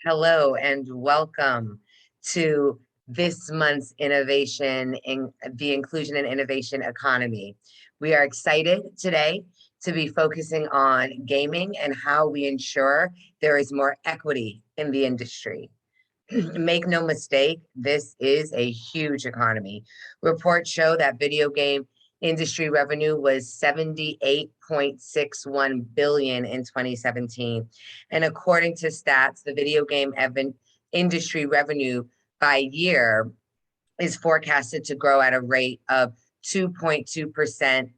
Hello and welcome to this month's innovation in the inclusion and innovation economy. We are excited today to be focusing on gaming and how we ensure there is more equity in the industry. Make no mistake, this is a huge economy. Reports show that video game industry revenue was 78.61 billion in 2017. And according to stats, the video game industry revenue by year is forecasted to grow at a rate of 2.2%,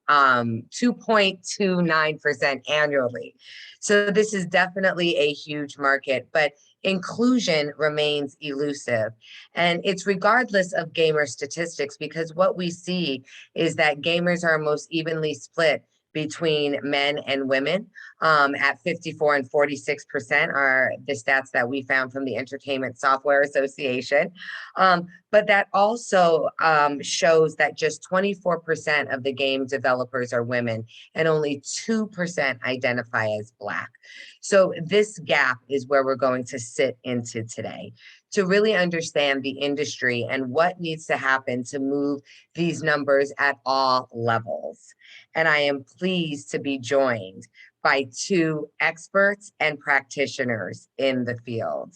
2.29% annually. So this is definitely a huge market, but inclusion remains elusive. And it's regardless of gamer statistics, because what we see is that gamers are most evenly split between men and women at 54 and 46% are the stats that we found from the Entertainment Software Association. But that also shows that just 24% of the game developers are women and only 2% identify as Black. So this gap is where we're going to sit into today to really understand the industry and what needs to happen to move these numbers at all levels. And I am pleased to be joined by two experts and practitioners in the field.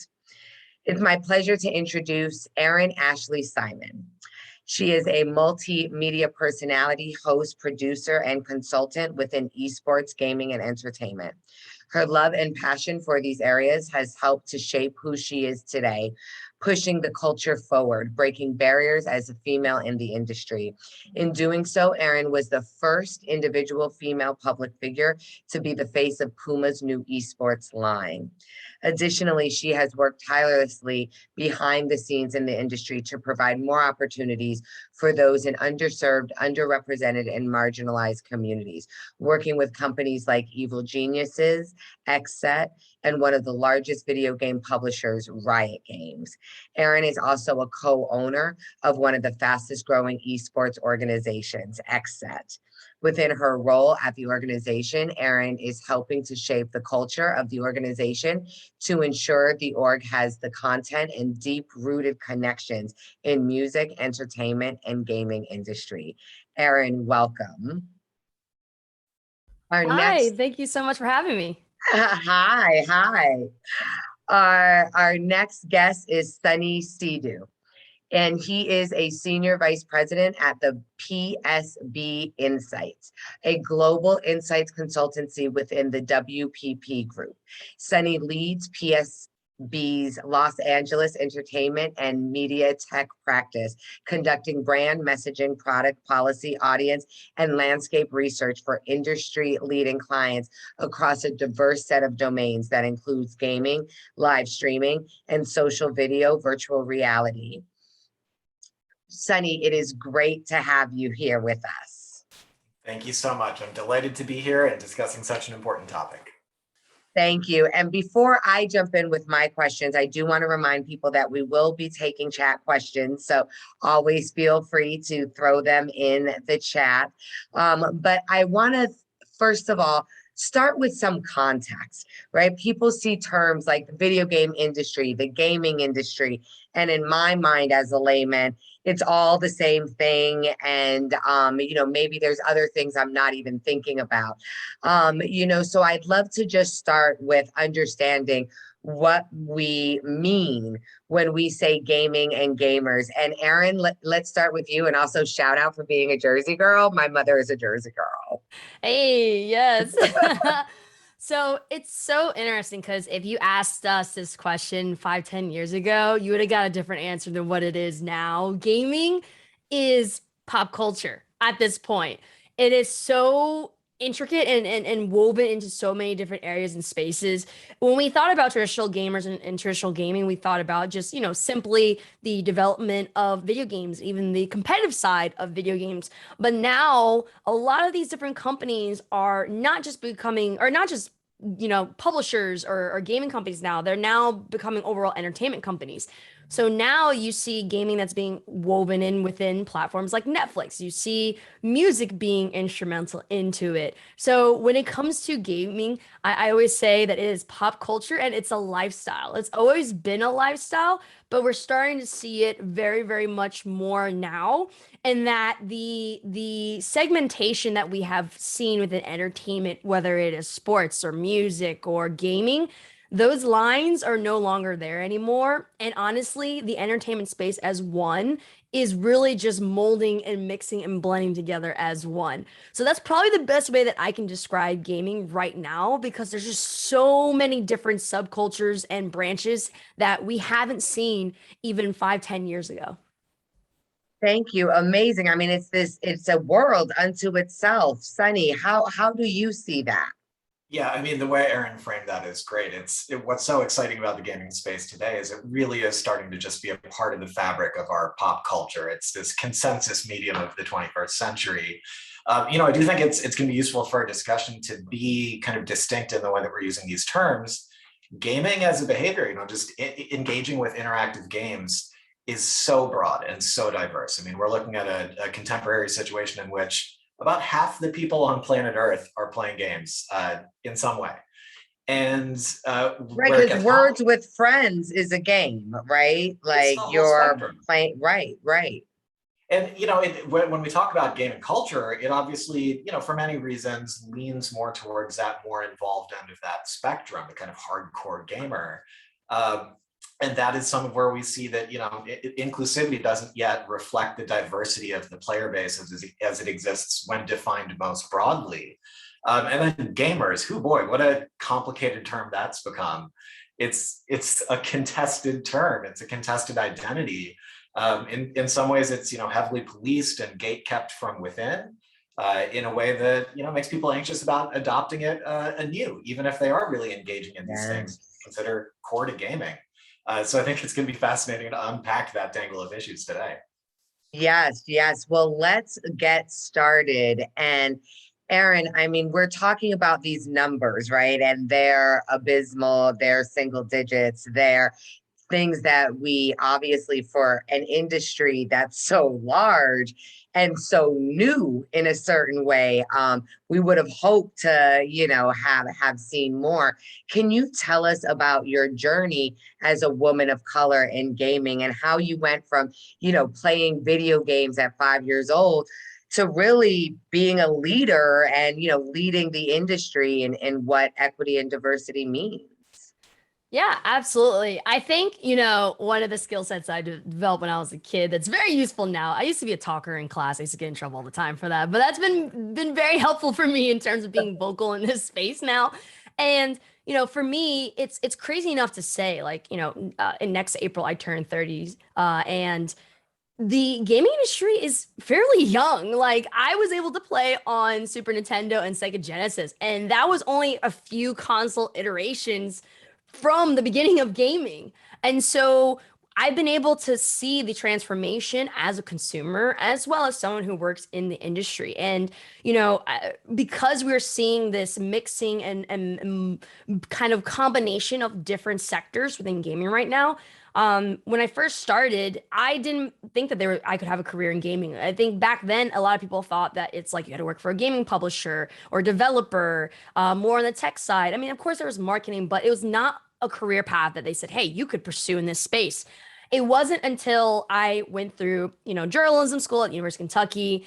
It's my pleasure to introduce Erin Ashley Simon. She is a multimedia personality, host, producer, and consultant within esports, gaming, and entertainment. Her love and passion for these areas has helped to shape who she is today, pushing the culture forward, breaking barriers as a female in the industry. In doing so, Erin was the first individual female public figure to be the face of Puma's new esports line. Additionally, she has worked tirelessly behind the scenes in the industry to provide more opportunities for those in underserved, underrepresented, and marginalized communities, working with companies like Evil Geniuses, XSET, and one of the largest video game publishers, Riot Games. Erin is also a co-owner of one of the fastest growing esports organizations, XSET. Within her role at the organization, Erin is helping to shape the culture of the organization to ensure the org has the content and deep-rooted connections in music, entertainment, and gaming industry. Erin, welcome. Our Hi, next, thank you so much for having me. hi. Our next guest is Sonny Sidhu, and he is a senior vice president at the PSB Insights, a global insights consultancy within the WPP group. Sonny leads PSB's Los Angeles entertainment and media tech practice, conducting brand messaging, product policy, audience, and landscape research for industry-leading clients across a diverse set of domains that includes gaming, live streaming, and social video, virtual reality. Sonny, it is great to have you here with us. Thank you so much. I'm delighted to be here and discussing such an important topic. Thank you. And before I jump in with my questions, I do want to remind people that we will be taking chat questions. So always feel free to throw them in the chat. But I want to, first of all, start with some context, right? People see terms like the video game industry, the gaming industry, and in my mind as a layman, it's all the same thing. And, maybe there's other things I'm not even thinking about. So I'd love to just start with understanding what we mean when we say gaming and gamers. And Erin, let's start with you, and also shout out for being a Jersey girl. My mother is a Jersey girl. Hey, yes. So it's so interesting because if you asked us this question 5, 10 years ago, you would have got a different answer than what it is now. Gaming is pop culture at this point. It is so intricate and woven into so many different areas and spaces. When we thought about traditional gamers and traditional gaming, we thought about just, simply the development of video games, even the competitive side of video games. But now a lot of these different companies are not just becoming, or not just publishers or gaming companies now, they're now becoming overall entertainment companies. So now you see gaming that's being woven in within platforms like Netflix. You see music being instrumental into it. So when it comes to gaming, I always say that it is pop culture and it's a lifestyle. It's always been a lifestyle, but we're starting to see it very, very much more now. And that the segmentation that we have seen within entertainment, whether it is sports or music or gaming, those lines are no longer there anymore. And honestly, the entertainment space as one is really just molding and mixing and blending together as one. So that's probably the best way that I can describe gaming right now, because there's just so many different subcultures and branches that we haven't seen even 5, 10 years ago. Thank you. Amazing. I mean, it's a world unto itself. Sonny, how do you see that? Yeah, I mean, the way Erin framed that is great. What's so exciting about the gaming space today is it really is starting to just be a part of the fabric of our pop culture. It's this consensus medium of the 21st century. I do think it's going to be useful for a discussion to be kind of distinct in the way that we're using these terms. Gaming as a behavior, just engaging with interactive games is so broad and so diverse. I mean, we're looking at a contemporary situation in which about half the people on planet Earth are playing games in some way. And right, because Words with Friends is a game, right? Like you're playing, right. And when we talk about gaming culture, it obviously, for many reasons, leans more towards that more involved end of that spectrum, the kind of hardcore gamer. And that is some of where we see that, inclusivity doesn't yet reflect the diversity of the player base as it exists when defined most broadly. And then gamers, boy, what a complicated term that's become. It's a contested term. It's a contested identity. In some ways, it's, heavily policed and gate kept from within in a way that, makes people anxious about adopting it anew, even if they are really engaging in these things considered core to gaming. So I think it's going to be fascinating to unpack that tangle of issues today. Yes. Well, let's get started. And Erin, I mean, we're talking about these numbers, right? And they're abysmal, they're single digits, they're things that we obviously, for an industry that's so large and so new in a certain way, we would have hoped to, have seen more. Can you tell us about your journey as a woman of color in gaming and how you went from, playing video games at 5 years old to really being a leader and, leading the industry in what equity and diversity means? Yeah, absolutely. I think, one of the skill sets I developed when I was a kid that's very useful now. I used to be a talker in class. I used to get in trouble all the time for that, but that's been very helpful for me in terms of being vocal in this space now. And, for me, it's crazy enough to say, like, in next April, I turn 30, and the gaming industry is fairly young. Like, I was able to play on Super Nintendo and Sega Genesis, and that was only a few console iterations from the beginning of gaming. And so I've been able to see the transformation as a consumer, as well as someone who works in the industry. And, because we're seeing this mixing and kind of combination of different sectors within gaming right now, when I first started, I didn't think that I could have a career in gaming. I think back then, a lot of people thought that it's like you had to work for a gaming publisher or developer, more on the tech side. I mean, of course, there was marketing, but it was not a career path that they said, hey, you could pursue in this space. It wasn't until I went through, journalism school at University of Kentucky,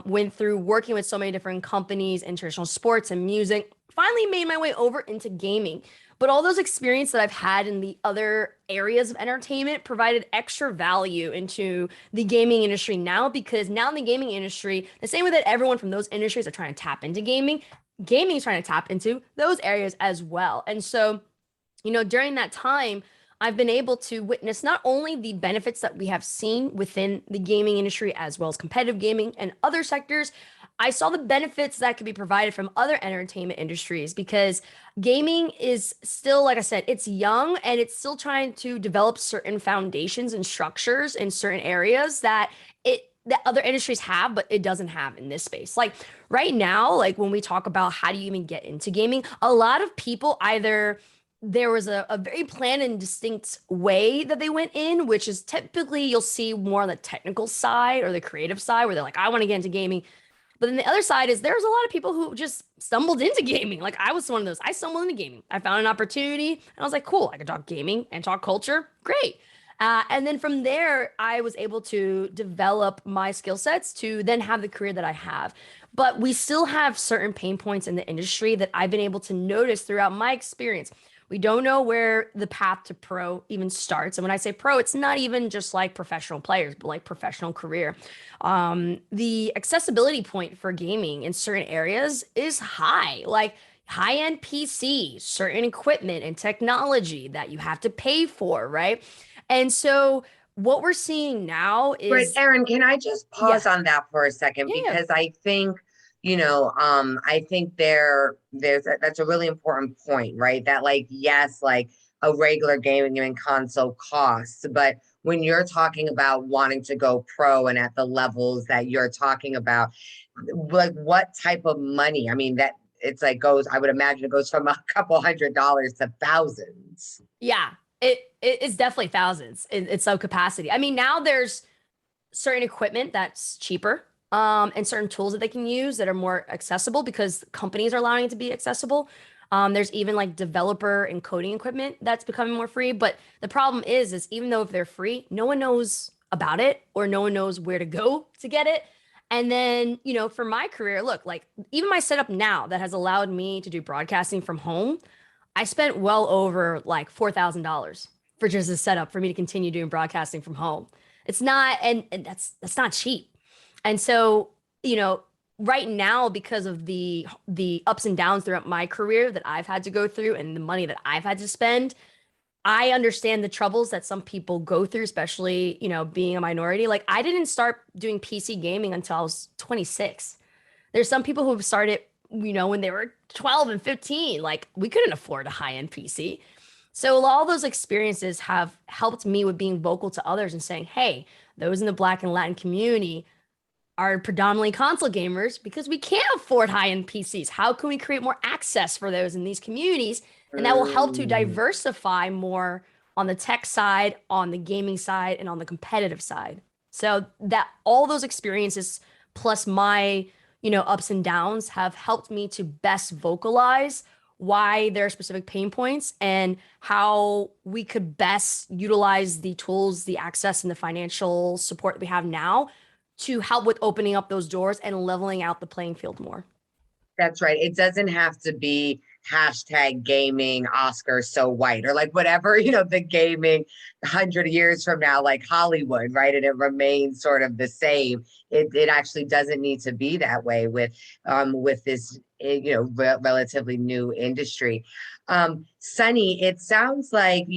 went through working with so many different companies in traditional sports and music, finally made my way over into gaming. But all those experience that I've had in the other areas of entertainment provided extra value into the gaming industry now, because now in the gaming industry, the same way that everyone from those industries are trying to tap into gaming is trying to tap into those areas as well. And so, during that time, I've been able to witness not only the benefits that we have seen within the gaming industry, as well as competitive gaming and other sectors. I saw the benefits that could be provided from other entertainment industries, because gaming is still, like I said, it's young and it's still trying to develop certain foundations and structures in certain areas that that other industries have, but it doesn't have in this space. Like right now, like when we talk about how do you even get into gaming, a lot of people either there was a very planned and distinct way that they went in, which is typically you'll see more on the technical side or the creative side where they're like, I want to get into gaming. But then the other side is there's a lot of people who just stumbled into gaming. Like I was one of those. I stumbled into gaming. I found an opportunity and I was like, cool, I can talk gaming and talk culture. Great. And then from there, I was able to develop my skill sets to then have the career that I have. But we still have certain pain points in the industry that I've been able to notice throughout my experience. We don't know where the path to pro even starts. And when I say pro, it's not even just like professional players, but like professional career. The accessibility point for gaming in certain areas is high, like high-end PC, certain equipment and technology that you have to pay for, right? And so what we're seeing now But is, Erin, can I just pause on that for a second? yeah, Because I think, I think that's a really important point, right? That like, yes, like a regular gaming and console costs, but when you're talking about wanting to go pro and at the levels that you're talking about, like what type of money? I mean, that it's like I would imagine it goes from a couple $100s to thousands. yeah, it's definitely thousands in some capacity. I mean, now there's certain equipment that's cheaper, and certain tools that they can use that are more accessible because companies are allowing it to be accessible. There's even like developer and coding equipment that's becoming more free. But the problem is even though if they're free, no one knows about it or no one knows where to go to get it. And then, for my career, look, like even my setup now that has allowed me to do broadcasting from home, I spent well over like $4,000 for just a setup for me to continue doing broadcasting from home. It's not, and that's not cheap. And so, right now, because of the ups and downs throughout my career that I've had to go through and the money that I've had to spend, I understand the troubles that some people go through, especially, being a minority. Like I didn't start doing PC gaming until I was 26. There's some people who have started, when they were 12 and 15. Like we couldn't afford a high-end PC. So all those experiences have helped me with being vocal to others and saying, hey, those in the Black and Latin community are predominantly console gamers because we can't afford high-end PCs. How can we create more access for those in these communities? And that will help to diversify more on the tech side, on the gaming side, and on the competitive side. So that all those experiences plus my, ups and downs have helped me to best vocalize why there are specific pain points and how we could best utilize the tools, the access, and the financial support that we have now to help with opening up those doors and leveling out the playing field more. That's right. It doesn't have to be hashtag gaming Oscar so white or like whatever, the gaming 100 years from now, like Hollywood, right? And it remains sort of the same. It actually doesn't need to be that way with this, relatively new industry. Sonny, it sounds like,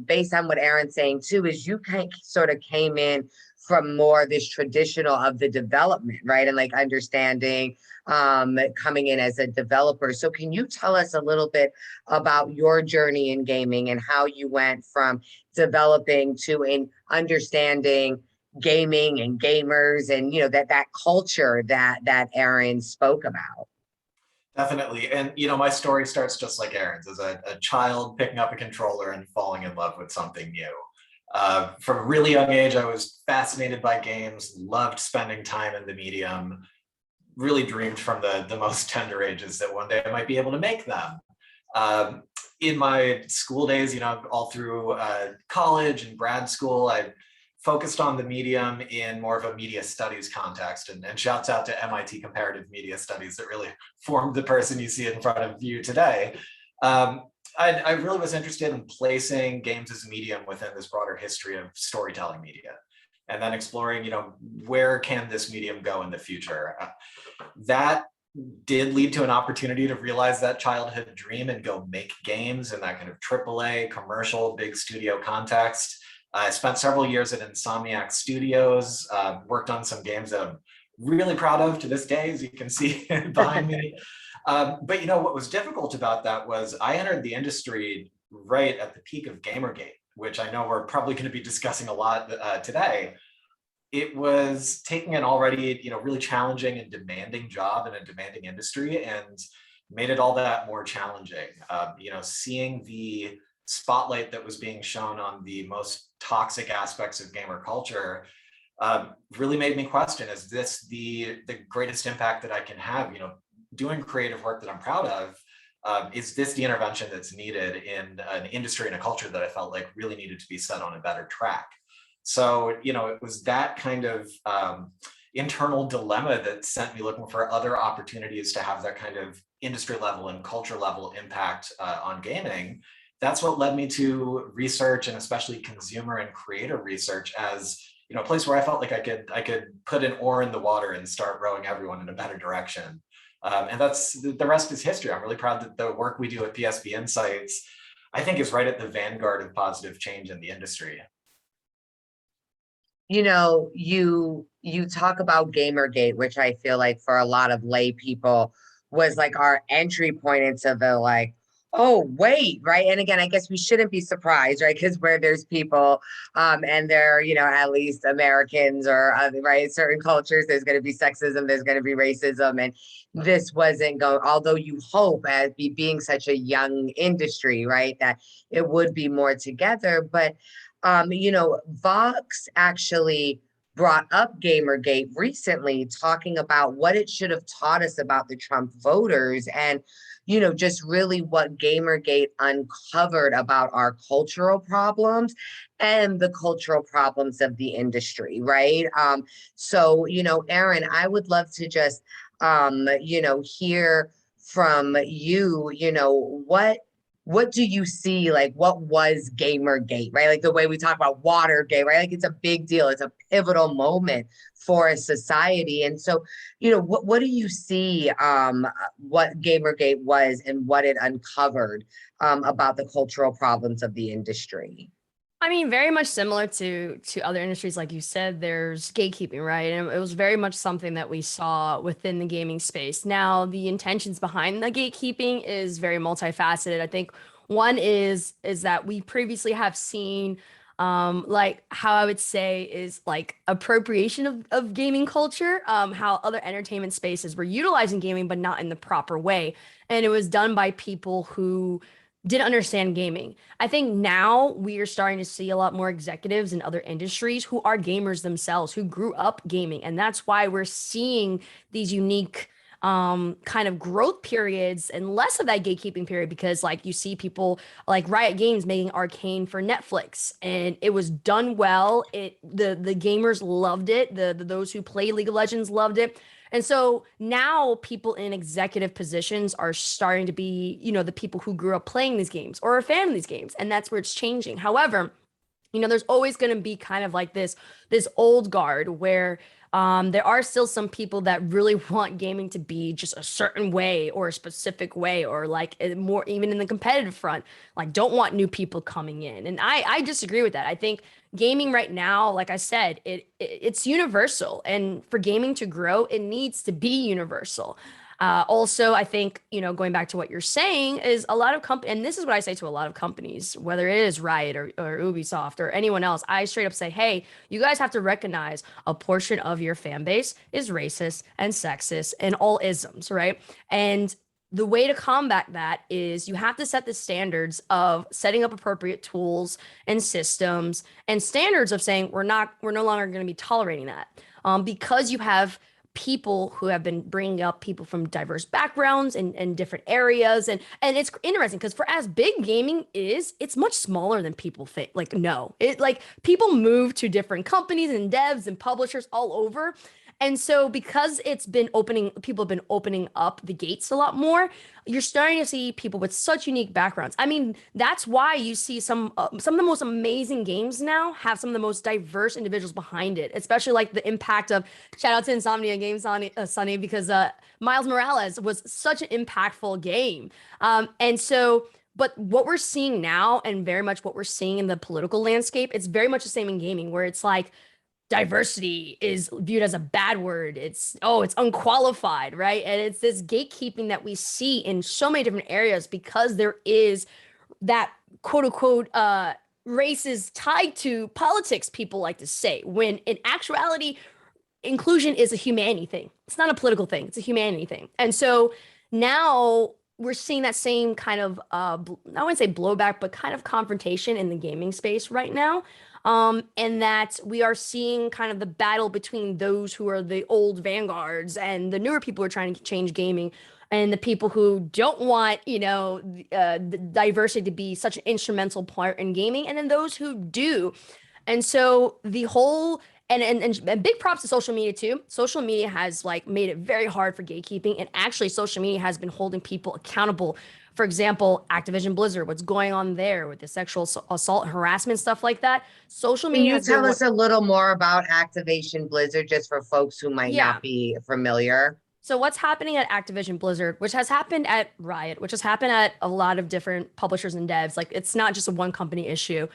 based on what Erin's saying too, is you sort of came in from more this traditional of the development, right? And like understanding coming in as a developer. So can you tell us a little bit about your journey in gaming and how you went from developing to understanding gaming and gamers and that culture that Erin spoke about? Definitely. And, my story starts just like Erin's, as a child picking up a controller and falling in love with something new. From a really young age, I was fascinated by games, loved spending time in the medium, really dreamed from the most tender ages that one day I might be able to make them. In my school days, all through college and grad school, I focused on the medium in more of a media studies context, and shouts out to MIT Comparative Media Studies that really formed the person you see in front of you today. I really was interested in placing games as a medium within this broader history of storytelling media, and then exploring, where can this medium go in the future? That did lead to an opportunity to realize that childhood dream and go make games in that kind of AAA commercial big studio context. I spent several years at Insomniac Studios, worked on some games that I'm really proud of to this day, as you can see behind me. But what was difficult about that was I entered the industry right at the peak of Gamergate, which I know we're probably going to be discussing a lot today. it was taking an already, really challenging and demanding job in a demanding industry and made it all that more challenging. Seeing the spotlight that was being shown on the most toxic aspects of gamer culture really made me question, is this the greatest impact that I can have, doing creative work that I'm proud of? Is this the intervention that's needed in an industry and a culture that I felt like really needed to be set on a better track? So, it was that kind of internal dilemma that sent me looking for other opportunities to have that kind of industry level and culture level impact on gaming. That's what led me to research, and especially consumer and creator research, as a place where I felt like I could put an oar in the water and start rowing everyone in a better direction. And that's the rest is history. I'm really proud that the work we do at PSB Insights, I think, is right at the vanguard of positive change in the industry. You talk about Gamergate, which I feel like for a lot of lay people was like our entry point into the like, oh wait, right? And again, I guess we shouldn't be surprised, right? Because where there's people, and they're at least Americans or right, certain cultures, there's going to be sexism, there's going to be racism, and this wasn't going. Although you hope, as being such a young industry, right, that it would be more together, but. Vox actually brought up Gamergate recently, talking about what it should have taught us about the Trump voters and, just really what Gamergate uncovered about our cultural problems and the cultural problems of the industry, right? So, Erin, I would love to just, hear from you, what do you see, like what was Gamergate, right? Like the way we talk about Watergate, right? Like it's a big deal. It's a pivotal moment for a society. And so, what do you see what Gamergate was and what it uncovered about the cultural problems of the industry? I mean, very much similar to other industries, like you said, there's gatekeeping, right? And it was very much something that we saw within the gaming space. Now, the intentions behind the gatekeeping is very multifaceted. I think one is that we previously have seen like how I would say is like appropriation of gaming culture, how other entertainment spaces were utilizing gaming, but not in the proper way. And it was done by people who didn't understand gaming. I think now we are starting to see a lot more executives in other industries who are gamers themselves, who grew up gaming. And that's why we're seeing these unique kind of growth periods and less of that gatekeeping period, because like you see people like Riot Games making Arcane for Netflix, and it was done well. The gamers loved it. The those who play League of Legends loved it. And so now people in executive positions are starting to be, the people who grew up playing these games or are a fan of these games. And that's where it's changing. However, there's always going to be kind of like this old guard where there are still some people that really want gaming to be just a certain way or a specific way, or like more even in the competitive front, like don't want new people coming in. And I disagree with that. I think gaming right now, like I said, it's universal, and for gaming to grow, it needs to be universal. Also, I think, going back to what you're saying, is a lot of companies, and this is what I say to a lot of companies, whether it is Riot or Ubisoft or anyone else, I straight up say, hey, you guys have to recognize a portion of your fan base is racist and sexist and all isms, right? And the way to combat that is you have to set the standards of setting up appropriate tools and systems and standards of saying we're no longer going to be tolerating that, because you have people who have been bringing up people from diverse backgrounds and different areas, and it's interesting because for as big gaming is, it's much smaller than people think. Like, no, it like people move to different companies and devs and publishers all over. And so because people have been opening up the gates a lot more, you're starting to see people with such unique backgrounds. I mean, that's why you see some of the most amazing games now have some of the most diverse individuals behind it, especially like the impact of, shout out to Insomnia Games, Sonny, because Miles Morales was such an impactful game. But what we're seeing now, and very much what we're seeing in the political landscape, it's very much the same in gaming, where it's like, diversity is viewed as a bad word. It's unqualified, right? And it's this gatekeeping that we see in so many different areas because there is that quote unquote race is tied to politics, people like to say, when in actuality, inclusion is a humanity thing. It's not a political thing, it's a humanity thing. And so now we're seeing that same kind of I wouldn't say blowback, but kind of confrontation in the gaming space right now. And that we are seeing kind of the battle between those who are the old vanguards and the newer people who are trying to change gaming, and the people who don't want, the diversity to be such an instrumental part in gaming, and then those who do. And so the whole and big props to social media too. Social media has like made it very hard for gatekeeping, and actually social media has been holding people accountable. For example, Activision Blizzard, what's going on there with the sexual assault and harassment, stuff like that. Social Can media you has been tell us a little more about Activision Blizzard, just for folks who might yeah. not be familiar? So what's happening at Activision Blizzard, which has happened at Riot, which has happened at a lot of different publishers and devs, like it's not just a one company issue.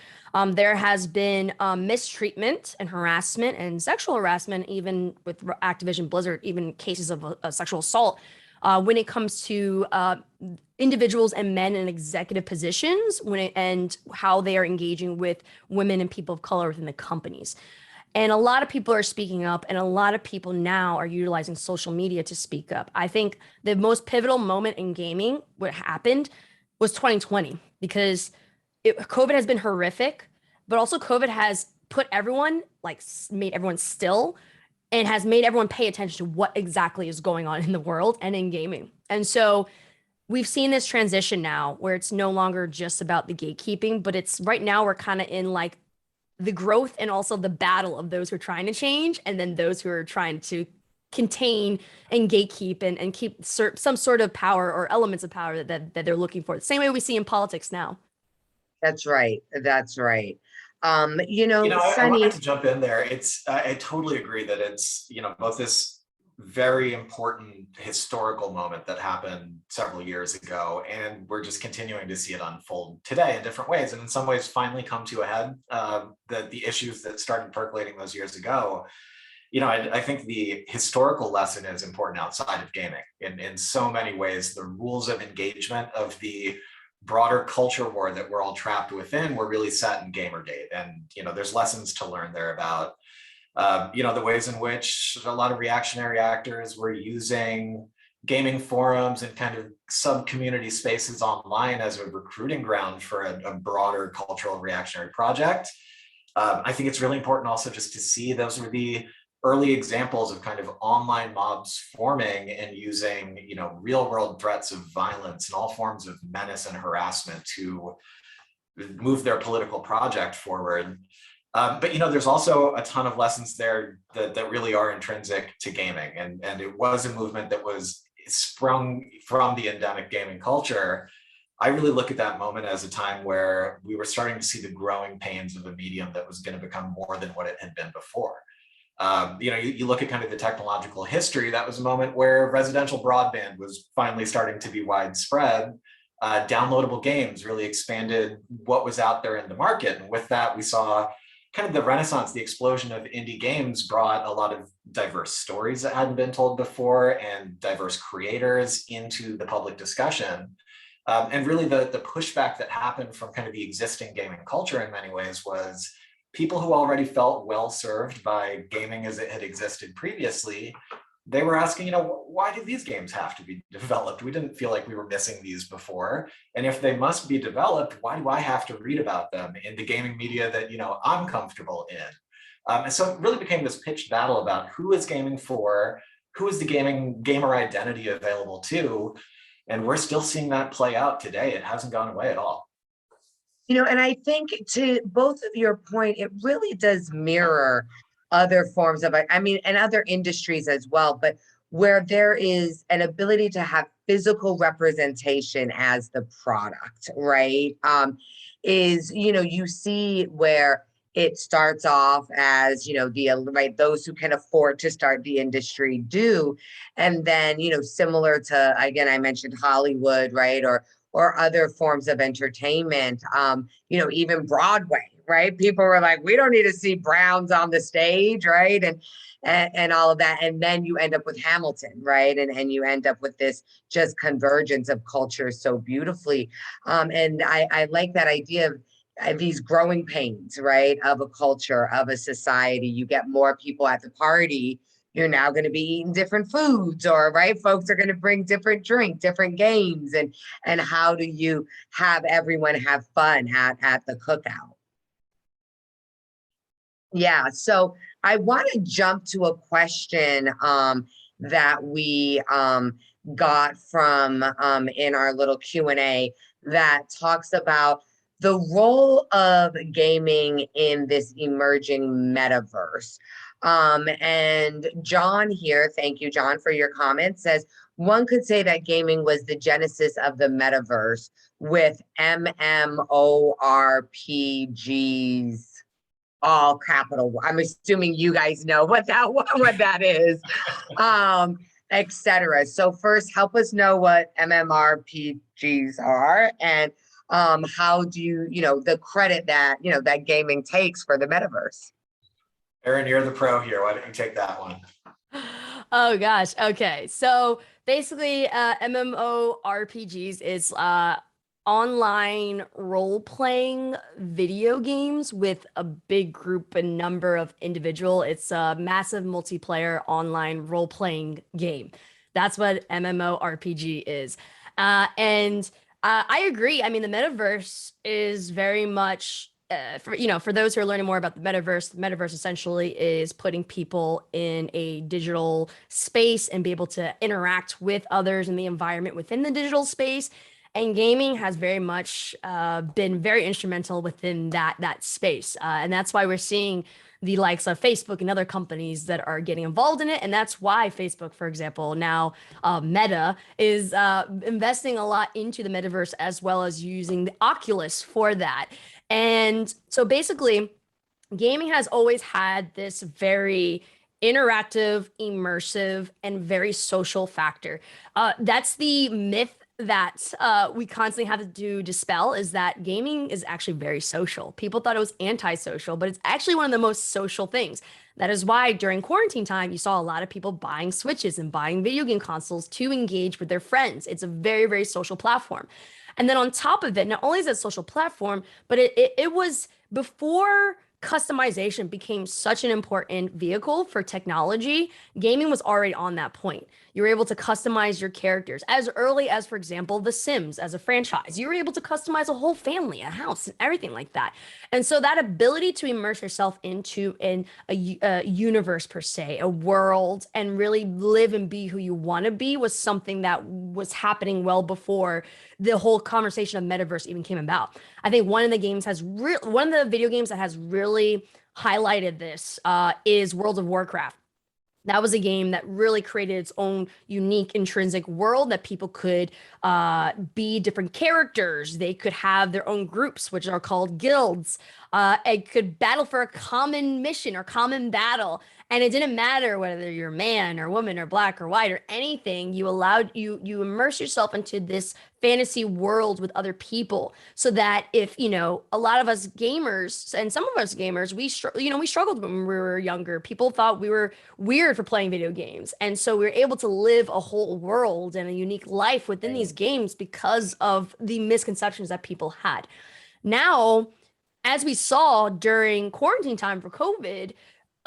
There has been mistreatment and harassment and sexual harassment, even with Activision Blizzard, even cases of sexual assault, when it comes to individuals and men in executive positions, and how they are engaging with women and people of color within the companies. And a lot of people are speaking up, and a lot of people now are utilizing social media to speak up. I think the most pivotal moment in gaming, what happened, was 2020, because COVID has been horrific, but also COVID has put everyone, like made everyone still, and has made everyone pay attention to what exactly is going on in the world and in gaming. And so we've seen this transition now where it's no longer just about the gatekeeping, but it's right now we're kind of in like the growth and also the battle of those who are trying to change, and then those who are trying to contain and gatekeep and keep some sort of power or elements of power that they're looking for. The same way we see in politics now. That's right. That's right. I Sonny, wanted to jump in there. I totally agree that it's, both this very important historical moment that happened several years ago, and we're just continuing to see it unfold today in different ways, and in some ways finally come to a head. The issues that started percolating those years ago, I think the historical lesson is important outside of gaming in so many ways. The rules of engagement of the broader culture war that we're all trapped within were really set in Gamergate, and there's lessons to learn there about the ways in which a lot of reactionary actors were using gaming forums and kind of sub-community spaces online as a recruiting ground for a broader cultural reactionary project. I think it's really important also just to see those were the early examples of kind of online mobs forming and using, real world threats of violence and all forms of menace and harassment to move their political project forward. But there's also a ton of lessons there that really are intrinsic to gaming, and it was a movement that was sprung from the endemic gaming culture. I really look at that moment as a time where we were starting to see the growing pains of a medium that was going to become more than what it had been before. You look at kind of the technological history. That was a moment where residential broadband was finally starting to be widespread. Downloadable games really expanded what was out there in the market, and with that, we saw kind of the renaissance, the explosion of indie games brought a lot of diverse stories that hadn't been told before and diverse creators into the public discussion. And really the pushback that happened from kind of the existing gaming culture in many ways was people who already felt well served by gaming as it had existed previously. They were asking, why do these games have to be developed? We didn't feel like we were missing these before. And if they must be developed, why do I have to read about them in the gaming media that, I'm comfortable in? And so it really became this pitched battle about who is gaming for, who is the gamer identity available to? And we're still seeing that play out today. It hasn't gone away at all. And I think to both of your point, it really does mirror other forms of, and other industries as well, but where there is an ability to have physical representation as the product, right? You see where it starts off as, those who can afford to start the industry do. And then, similar to, again, I mentioned Hollywood, right? Or other forms of entertainment, even Broadway, right? People were like, we don't need to see Browns on the stage, right? And all of that. And then you end up with Hamilton, right? And you end up with this just convergence of culture so beautifully. And I like that idea of these growing pains, right, of a culture, of a society. You get more people at the party. You're now going to be eating different foods, or right, folks are going to bring different drink, different games, and how do you have everyone have fun at the cookout? Yeah, so I want to jump to a question that we got from in our little Q&A that talks about the role of gaming in this emerging metaverse. And John here, thank you, John, for your comment, says, one could say that gaming was the genesis of the metaverse with MMORPGs, all capital. I'm assuming you guys know what that is, etc. So first, help us know what MMORPGs are, and how do you know, the credit that, you know, that gaming takes for the metaverse. Erin, you're the pro here. Why don't you take that one? Oh gosh. Okay. So basically, MMORPGs is online role-playing video games with a big group and number of individual. It's a massive multiplayer online role-playing game. That's what MMORPG is. And I agree. I mean, the metaverse is very much for those who are learning more about the metaverse essentially is putting people in a digital space and be able to interact with others in the environment within the digital space. And gaming has very much been very instrumental within that space. And that's why we're seeing the likes of Facebook and other companies that are getting involved in it. And that's why Facebook, for example, now Meta is investing a lot into the metaverse, as well as using the Oculus for that. And so basically, gaming has always had this very interactive, immersive, and very social factor. That's the myth that we constantly have to dispel, is that gaming is actually very social. People thought it was antisocial, but it's actually one of the most social things. That is why during quarantine time, you saw a lot of people buying Switches and buying video game consoles to engage with their friends. It's a very, very social platform. And then on top of it, not only is it a social platform, but it was before customization became such an important vehicle for technology. Gaming was already on that point. You were able to customize your characters as early as, for example, The Sims as a franchise. You were able to customize a whole family, a house, and everything like that. And so that ability to immerse yourself into a universe per se, a world, and really live and be who you want to be was something that was happening well before the whole conversation of metaverse even came about. I think one of the video games that has really highlighted this is World of Warcraft. That was a game that really created its own unique intrinsic world that people could be different characters. They could have their own groups, which are called guilds. It could battle for a common mission or common battle. And it didn't matter whether you're man or woman or black or white or anything. You immerse yourself into this fantasy world with other people, so that if, a lot of us gamers, and some of us gamers, we struggled when we were younger. People thought we were weird for playing video games. And so we were able to live a whole world and a unique life within these games because of the misconceptions that people had. Now, as we saw during quarantine time for COVID,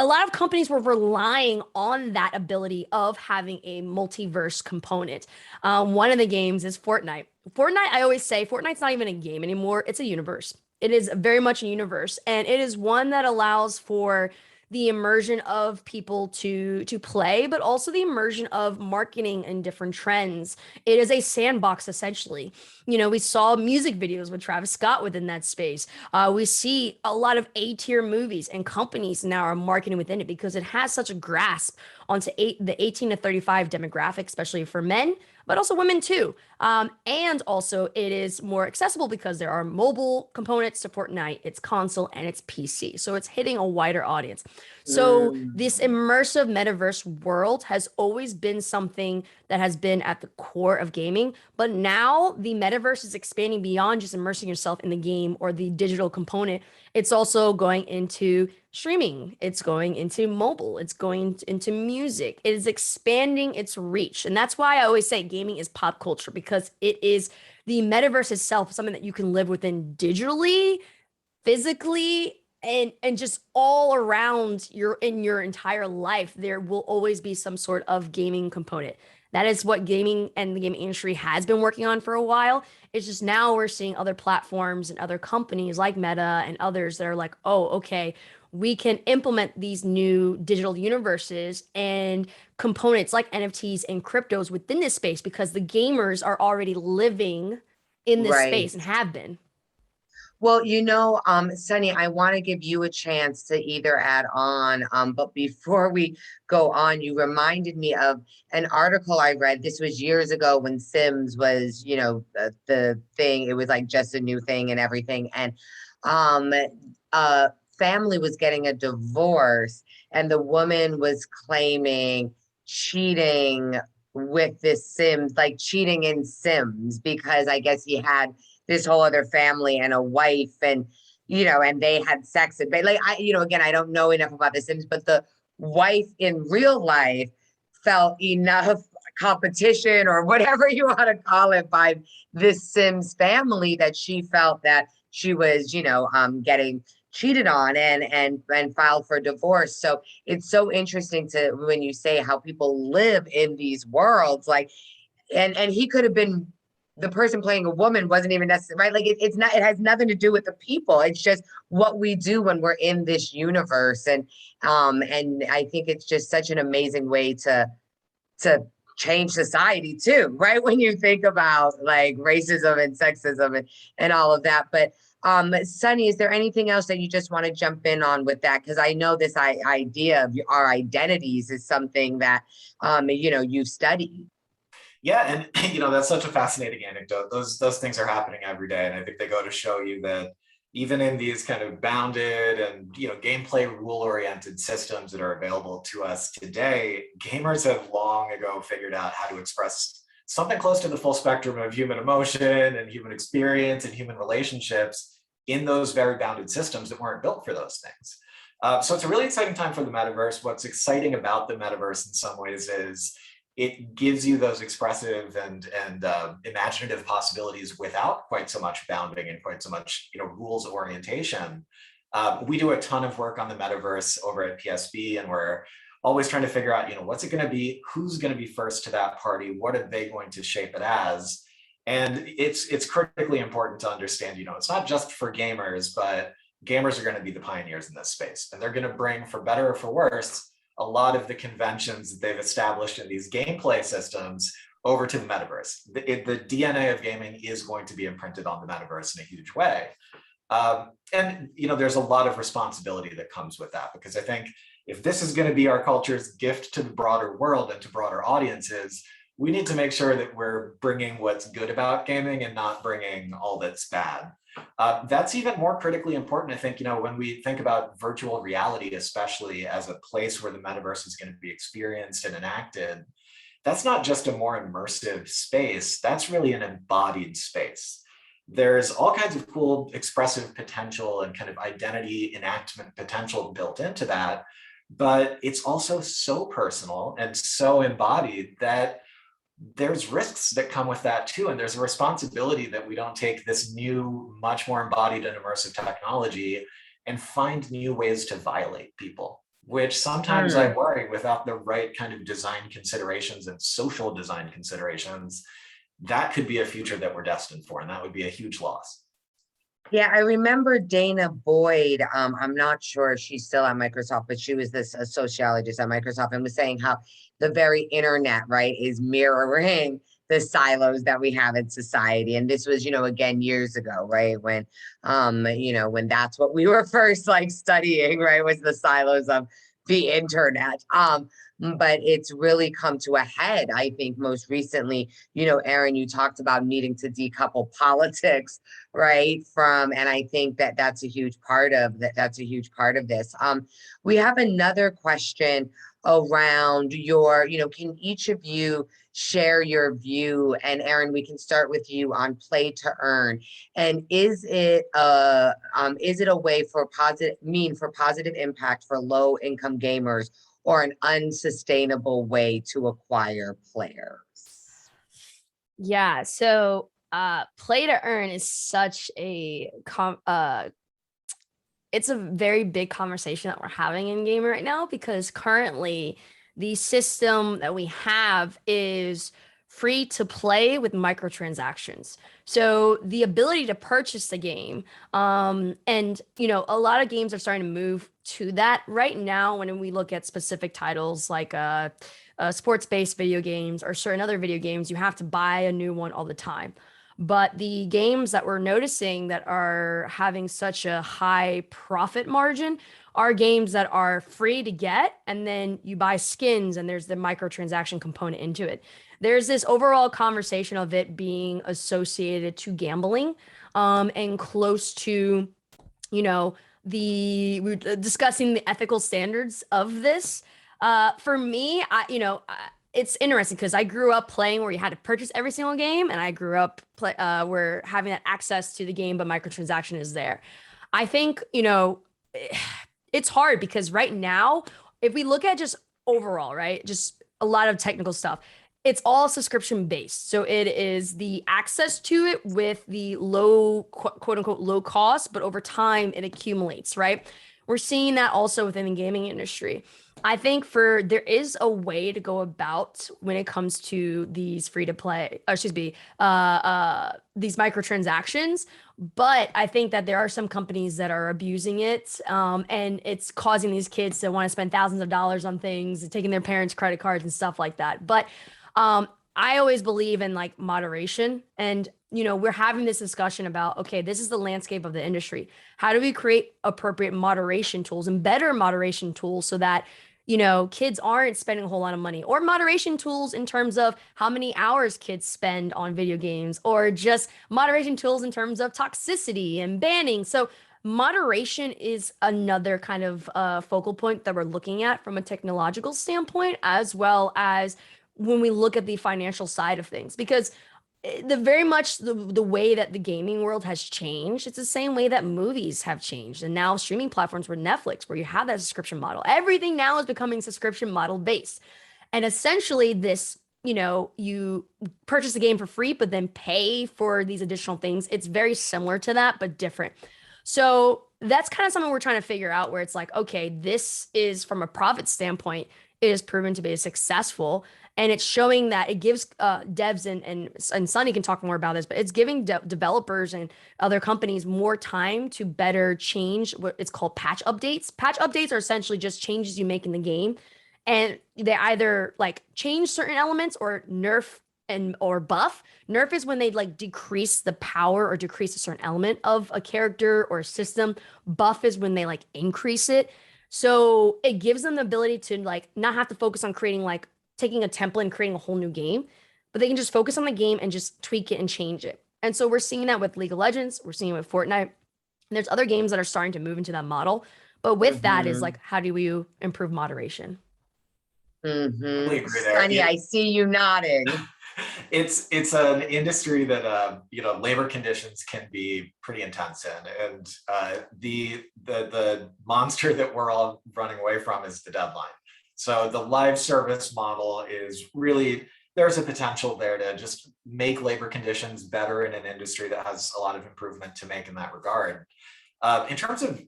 a lot of companies were relying on that ability of having a multiverse component. One of the games is Fortnite. I always say Fortnite's not even a game anymore. It's a universe. It is very much a universe. And it is one that allows for the immersion of people to play, but also the immersion of marketing and different trends. It is a sandbox, essentially. We saw music videos with Travis Scott within that space. We see a lot of A-tier movies, and companies now are marketing within it because it has such a grasp onto the 18 to 35 demographic, especially for men, but also women too. And also it is more accessible because there are mobile components to Fortnite, it's console, and it's PC. So it's hitting a wider audience. So this immersive metaverse world has always been something that has been at the core of gaming. But now the metaverse is expanding beyond just immersing yourself in the game or the digital component. It's also going into streaming. It's going into mobile. It's going into music. It is expanding its reach. And that's why I always say gaming is pop culture, because it is the metaverse itself, something that you can live within digitally, physically and just all around your entire life, there will always be some sort of gaming component. That is what gaming and the gaming industry has been working on for a while. It's just now we're seeing other platforms and other companies like Meta and others that are like, oh, okay, we can implement these new digital universes and components like NFTs and cryptos within this space because the gamers are already living in this Right. space and have been. Well, Sonny, I want to give you a chance to either add on, but before we go on, you reminded me of an article I read. This was years ago when Sims was, the thing. It was like just a new thing and everything. And um, a family was getting a divorce, and the woman was claiming cheating with this Sims, like cheating in Sims, because I guess he had this whole other family and a wife and they had sex and like again, I don't know enough about the Sims, but the wife in real life felt enough competition or whatever you want to call it by this Sims family that she felt that she was getting cheated on and filed for divorce. So it's so interesting to when you say how people live in these worlds, like and he could have been the person playing a woman wasn't even necessary, right? Like it's not, it has nothing to do with the people. It's just what we do when we're in this universe. And I think it's just such an amazing way to change society too, right? When you think about like racism and sexism and all of that. But Sonny, is there anything else that you just want to jump in on with that? Because I know this idea of our identities is something that you've studied. Yeah, and that's such a fascinating anecdote. Those things are happening every day, and I think they go to show you that even in these kind of bounded and gameplay rule-oriented systems that are available to us today, gamers have long ago figured out how to express something close to the full spectrum of human emotion and human experience and human relationships in those very bounded systems that weren't built for those things. So it's a really exciting time for the metaverse. What's exciting about the metaverse in some ways is it gives you those expressive and imaginative possibilities without quite so much bounding and quite so much rules orientation. We do a ton of work on the metaverse over at PSB, and we're always trying to figure out what's it going to be, who's going to be first to that party, what are they going to shape it as, and it's critically important to understand it's not just for gamers, but gamers are going to be the pioneers in this space, and they're going to bring, for better or for worse, a lot of the conventions that they've established in these gameplay systems over to the metaverse. The DNA of gaming is going to be imprinted on the metaverse in a huge way. And there's a lot of responsibility that comes with that, because I think if this is going to be our culture's gift to the broader world and to broader audiences, we need to make sure that we're bringing what's good about gaming and not bringing all that's bad. That's even more critically important, I think, when we think about virtual reality, especially as a place where the metaverse is going to be experienced and enacted. That's not just a more immersive space, that's really an embodied space. There's all kinds of cool expressive potential and kind of identity enactment potential built into that, but it's also so personal and so embodied that there's risks that come with that too. And there's a responsibility that we don't take this new, much more embodied and immersive technology and find new ways to violate people, which sometimes I worry, without the right kind of design considerations and social design considerations, that could be a future that we're destined for. And that would be a huge loss. Yeah, I remember Dana Boyd. I'm not sure if she's still at Microsoft, but she was a sociologist at Microsoft and was saying how the very internet, right, is mirroring the silos that we have in society. And this was, again, years ago, right, when when that's what we were first like studying, right, was the silos of the internet. But it's really come to a head, I think, most recently. Erin, you talked about needing to decouple politics, right, and I think that that's a huge part of that. That's a huge part of this. We have another question around can each of you share your view? And Erin, we can start with you on play to earn. And is it a way for positive impact for low income gamers, or an unsustainable way to acquire players? Yeah, so play to earn is such a it's a very big conversation that we're having in gaming right now, because currently the system that we have is free to play with microtransactions. So the ability to purchase the game, and a lot of games are starting to move to that right now. When we look at specific titles like sports-based video games or certain other video games, you have to buy a new one all the time. But the games that we're noticing that are having such a high profit margin are games that are free to get, and then you buy skins and there's the microtransaction component into it. There's this overall conversation of it being associated to gambling, and close to, we're discussing the ethical standards of this. For me, it's interesting because I grew up playing where you had to purchase every single game, and I grew up where having that access to the game, but microtransaction is there. I think, it's hard because right now, if we look at just overall, right, just a lot of technical stuff, it's all subscription based. So it is the access to it with the low, quote unquote, low cost, but over time it accumulates, right? We're seeing that also within the gaming industry. I think there is a way to go about when it comes to these free to play, these microtransactions. But I think that there are some companies that are abusing it, and it's causing these kids to want to spend thousands of dollars on things, taking their parents' credit cards and stuff like that. But I always believe in like moderation, and we're having this discussion about, okay, this is the landscape of the industry. How do we create appropriate moderation tools and better moderation tools so that kids aren't spending a whole lot of money, or moderation tools in terms of how many hours kids spend on video games, or just moderation tools in terms of toxicity and banning. So moderation is another kind of focal point that we're looking at from a technological standpoint, as well as when we look at the financial side of things, because the way that the gaming world has changed, it's the same way that movies have changed, and now streaming platforms with Netflix, where you have that subscription model, everything now is becoming subscription model based. And essentially this, you purchase a game for free but then pay for these additional things. It's very similar to that but different. So that's kind of something we're trying to figure out, where it's like, okay, this is from a profit standpoint, it is proven to be successful. And it's showing that it gives devs and Sonny can talk more about this, but it's giving developers and other companies more time to better change what it's called patch updates. Patch updates are essentially just changes you make in the game, and they either like change certain elements or nerf or buff. Nerf is when they like decrease the power or decrease a certain element of a character or a system. Buff is when they like increase it. So it gives them the ability to like not have to focus on creating like taking a template and creating a whole new game, but they can just focus on the game and just tweak it and change it. And so we're seeing that with League of Legends, we're seeing it with Fortnite, and there's other games that are starting to move into that model. But with that is like, how do we improve moderation? Totally agree there. Sonny, I see you nodding. It's an industry that labor conditions can be pretty intense in, and the monster that we're all running away from is the deadline. So the live service model is really, there's a potential there to just make labor conditions better in an industry that has a lot of improvement to make in that regard. In terms of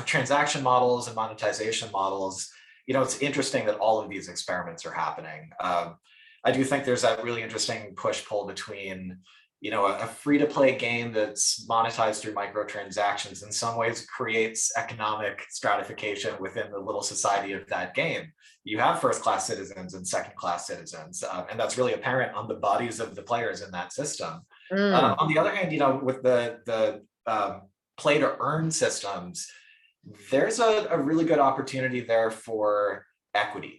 transaction models and monetization models, it's interesting that all of these experiments are happening. I do think there's that really interesting push-pull between, a free-to-play game that's monetized through microtransactions in some ways creates economic stratification within the little society of that game. You have first-class citizens and second-class citizens, and that's really apparent on the bodies of the players in that system. On the other hand, with the play-to-earn systems, there's a really good opportunity there for equity.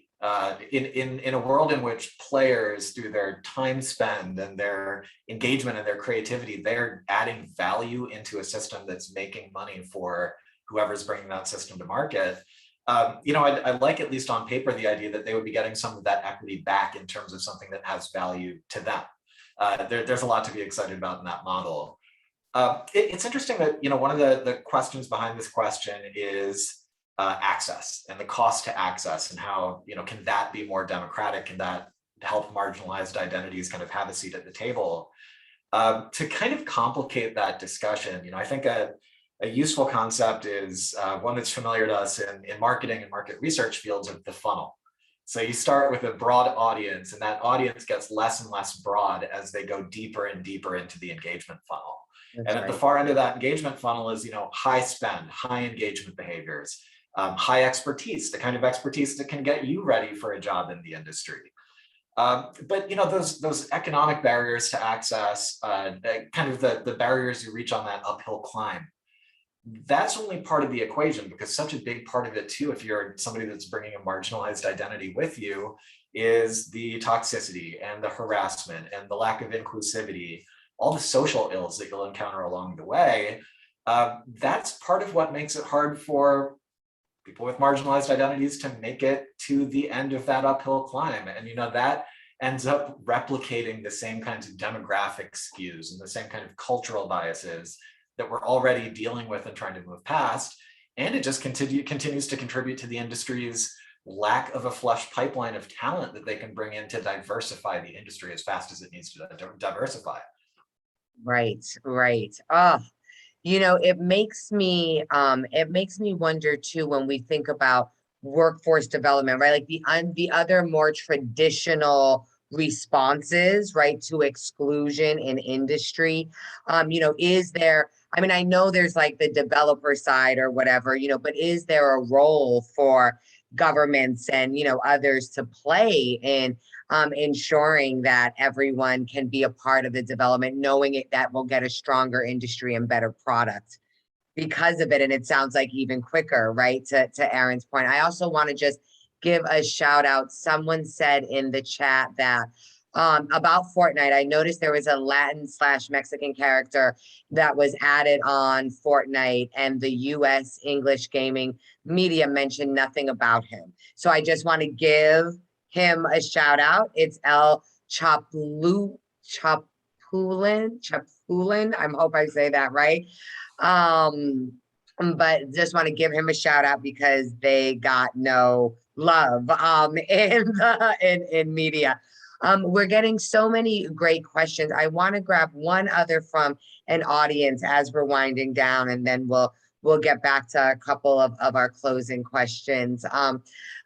In a world in which players, through their time spent and their engagement and their creativity, they're adding value into a system that's making money for whoever's bringing that system to market. I like, at least on paper, the idea that they would be getting some of that equity back in terms of something that has value to them. There's a lot to be excited about in that model. It's interesting that, one of the questions behind this question is access and the cost to access, and how, can that be more democratic? Can that help marginalized identities kind of have a seat at the table? To kind of complicate that discussion, I think a a useful concept is one that's familiar to us in marketing and market research fields of the funnel. So you start with a broad audience, and that audience gets less and less broad as they go deeper and deeper into the engagement funnel. That's and at right. the far end of that engagement funnel is, high spend, high engagement behaviors, high expertise, the kind of expertise that can get you ready for a job in the industry. But those economic barriers to access, kind of the barriers you reach on that uphill climb, that's only part of the equation, because such a big part of it too, if you're somebody that's bringing a marginalized identity with you, is the toxicity and the harassment and the lack of inclusivity, all the social ills that you'll encounter along the way. That's part of what makes it hard for people with marginalized identities to make it to the end of that uphill climb. And that ends up replicating the same kinds of demographic skews and the same kind of cultural biases that we're already dealing with and trying to move past. And it just continues to contribute to the industry's lack of a flush pipeline of talent that they can bring in to diversify the industry as fast as it needs to diversify. Right. It makes me wonder too, when we think about workforce development, right? Like the other more traditional responses, right, to exclusion in industry. Is there, I know there's like the developer side or whatever, but is there a role for governments and, others to play in ensuring that everyone can be a part of the development, knowing that will get a stronger industry and better product because of it? And it sounds like even quicker, right? To Erin's point. I also want to just give a shout out. Someone said in the chat that about Fortnite, I noticed there was a Latin/Mexican character that was added on Fortnite, and the US English gaming media mentioned nothing about him. So I just want to give him a shout out. It's El Chapulin. I hope I say that right. But just want to give him a shout out because they got no love in media. We're getting so many great questions. I want to grab one other from an audience as we're winding down, and then we'll get back to a couple of our closing questions.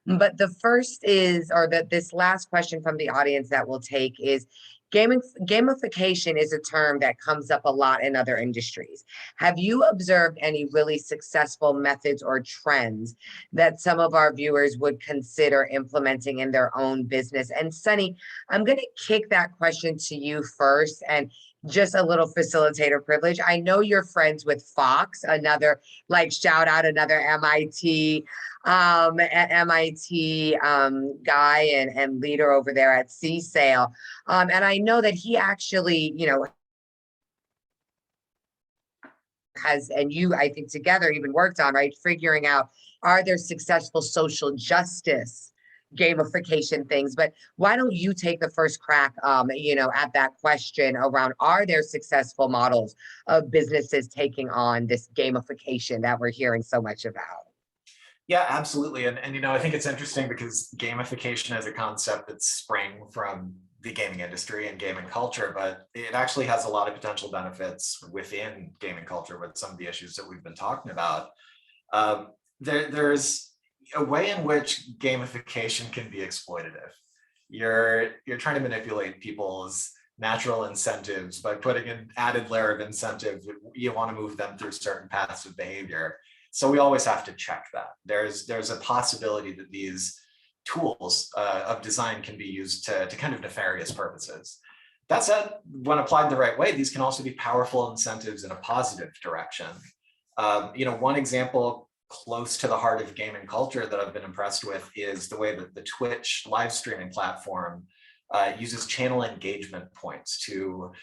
But the first is, this last question from the audience that we'll take is, gamification is a term that comes up a lot in other industries. Have you observed any really successful methods or trends that some of our viewers would consider implementing in their own business? And Sonny, I'm going to kick that question to you first, and just a little facilitator privilege. I know you're friends with Fox, another, like, shout out, another MIT guy and leader over there at CSAIL. And I know that he actually, has, and you, I think together even worked on, right, figuring out, are there successful social justice gamification things? But why don't you take the first crack, at that question around, are there successful models of businesses taking on this gamification that we're hearing so much about? Yeah, absolutely. And I think it's interesting because gamification is a concept that sprang from the gaming industry and gaming culture, but it actually has a lot of potential benefits within gaming culture with some of the issues that we've been talking about. There's a way in which gamification can be exploitative. You're trying to manipulate people's natural incentives by putting an added layer of incentive. You want to move them through certain paths of behavior. So we always have to check that. There's a possibility that these tools of design can be used to kind of nefarious purposes. That said, when applied the right way, these can also be powerful incentives in a positive direction. One example close to the heart of gaming culture that I've been impressed with is the way that the Twitch live streaming platform uses channel engagement points to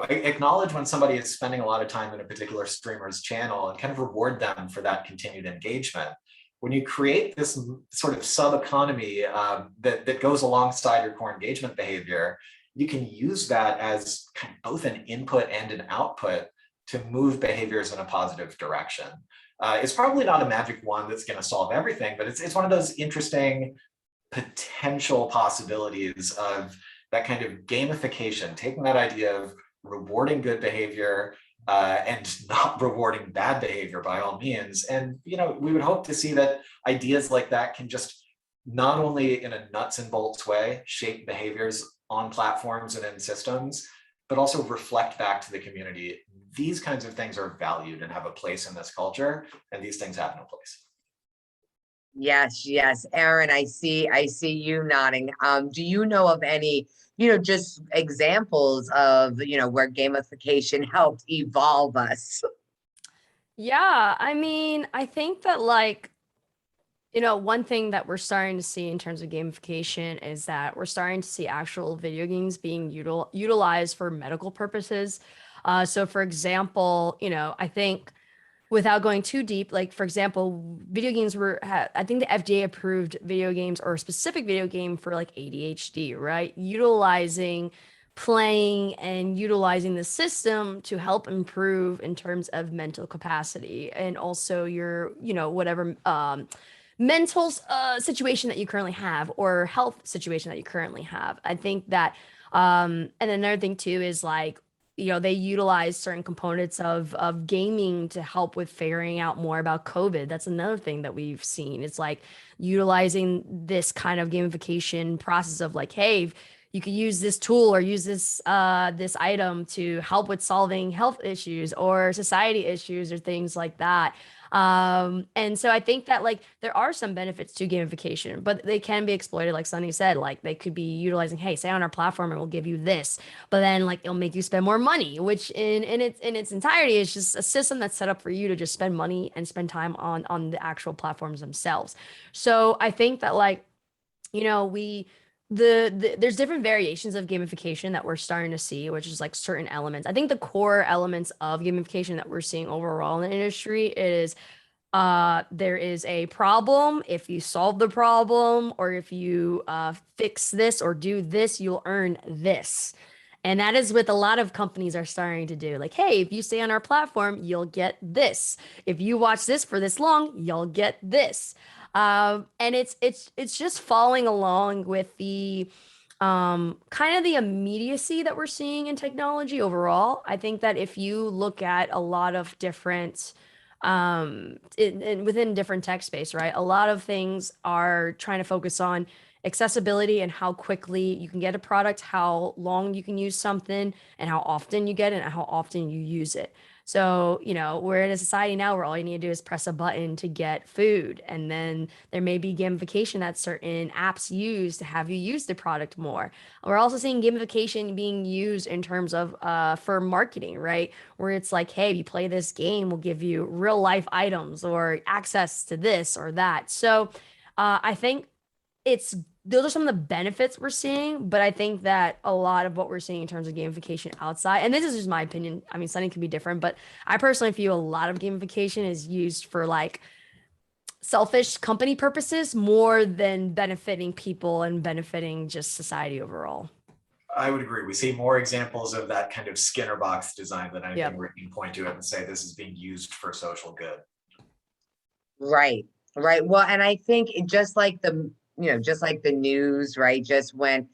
acknowledge when somebody is spending a lot of time in a particular streamer's channel and kind of reward them for that continued engagement. When you create this sort of sub-economy that goes alongside your core engagement behavior, you can use that as kind of both an input and an output to move behaviors in a positive direction. It's probably not a magic wand that's going to solve everything, but it's one of those interesting potential possibilities of that kind of gamification, taking that idea of rewarding good behavior and not rewarding bad behavior by all means. And, we would hope to see that ideas like that can just not only in a nuts and bolts way shape behaviors on platforms and in systems, but also reflect back to the community. These kinds of things are valued and have a place in this culture, and these things have no place. Yes, yes. Erin, I see you nodding. Do you know of any, just examples of, where gamification helped evolve us? Yeah, I mean, I think that one thing that we're starting to see in terms of gamification is that we're starting to see actual video games being utilized for medical purposes. So for example, I think without going too deep, like for example, video games I think the FDA approved video games or a specific video game for like ADHD, right? Playing and utilizing the system to help improve in terms of mental capacity and also your, whatever mental situation that you currently have or health situation that you currently have. I think that, and another thing too is like, they utilize certain components of gaming to help with figuring out more about COVID. That's another thing that we've seen. It's like utilizing this kind of gamification process of like, hey, you could use this tool or use this item to help with solving health issues or society issues or things like that. And so I think that like there are some benefits to gamification, but they can be exploited, like Sonny said, like they could be utilizing, hey, stay on our platform and we'll give you this, but then like it'll make you spend more money, which in its entirety is just a system that's set up for you to just spend money and spend time on the actual platforms themselves. So I think that like, we there's different variations of gamification that we're starting to see, which is like certain elements. I think the core elements of gamification that we're seeing overall in the industry is there is a problem. If you solve the problem or if you fix this or do this, you'll earn this. And that is what a lot of companies are starting to do. Like, hey, if you stay on our platform, you'll get this. If you watch this for this long, you'll get this. And it's just following along with the kind of the immediacy that we're seeing in technology overall. I think that if you look at a lot of different within different tech space, right? A lot of things are trying to focus on accessibility and how quickly you can get a product, how long you can use something, and how often you get it and how often you use it. So, we're in a society now where all you need to do is press a button to get food. And then there may be gamification that certain apps use to have you use the product more. We're also seeing gamification being used in terms of for marketing, right? Where it's like, hey, if you play this game, we'll give you real life items or access to this or that. So I think those are some of the benefits we're seeing, but I think that a lot of what we're seeing in terms of gamification outside, and this is just my opinion. I mean, Sunny can be different, but I personally feel a lot of gamification is used for like selfish company purposes more than benefiting people and benefiting just society overall. I would agree. We see more examples of that kind of Skinner box design than anything Yep. where you can point to it and say this is being used for social good. Right, right. Well, and I think just like just like the news, right? Just when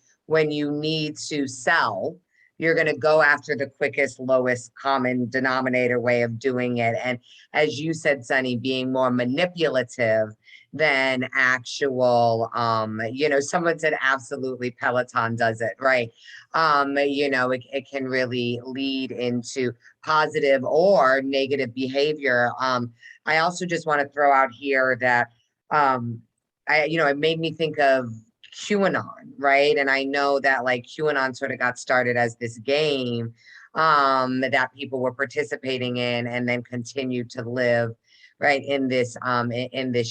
you need to sell, you're going to go after the quickest, lowest common denominator way of doing it. And as you said, Sunny, being more manipulative than actual, someone said absolutely Peloton does it, right? It can really lead into positive or negative behavior. I also just want to throw out here that it made me think of QAnon, right? And I know that like QAnon sort of got started as this game that people were participating in and then continued to live right in this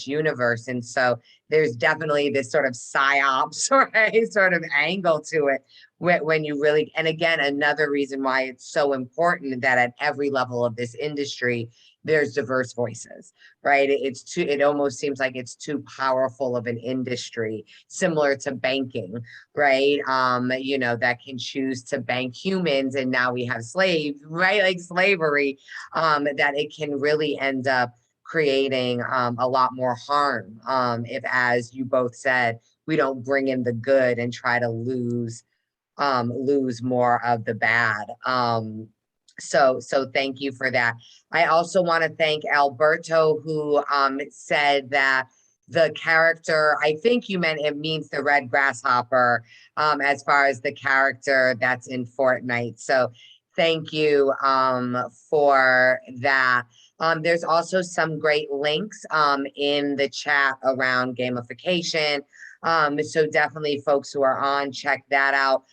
universe. And so there's definitely this sort of psyops right sort of angle to it when you really, and again, another reason why it's so important that at every level of this industry there's diverse voices, right? It almost seems like it's too powerful of an industry, similar to banking, right? That can choose to bank humans and now we have slaves, right? Like slavery, that it can really end up creating a lot more harm if, as you both said, we don't bring in the good and try to lose more of the bad. So thank you for that. I also want to thank Alberto, who said that the character, I think you meant it means the red grasshopper, as far as the character that's in Fortnite. So thank you for that. There's also some great links in the chat around gamification. So definitely folks who are on, check that out.